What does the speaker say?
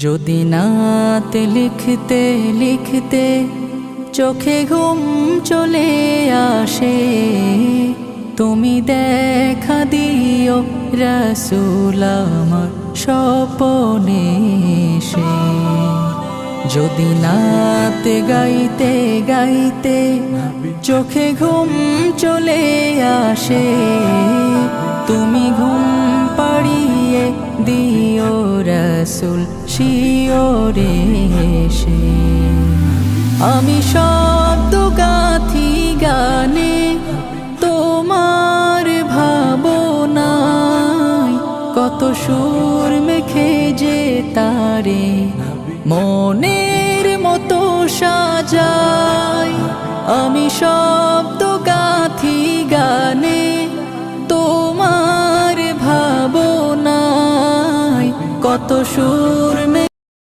যদি নাতে লিখতে লিখতে চোখে ঘুম চলে আসে, তুমি দেখা দিও রাসূল আমার স্বপনে এসে। যদি নাতে গাইতে গাইতে চোখে ঘুম চলে আসে, তুমি ঘুম পাড়িয়ে দিও রাসূল শিওরে এসে। আমি শব্দ গাথি গানে তোমার ভাবনায়, কত সুর মেখে যে তারে মনের মতো সাজাই। আমি শব্দ গাথি গানে তোমার ভাবনায়, কত সুর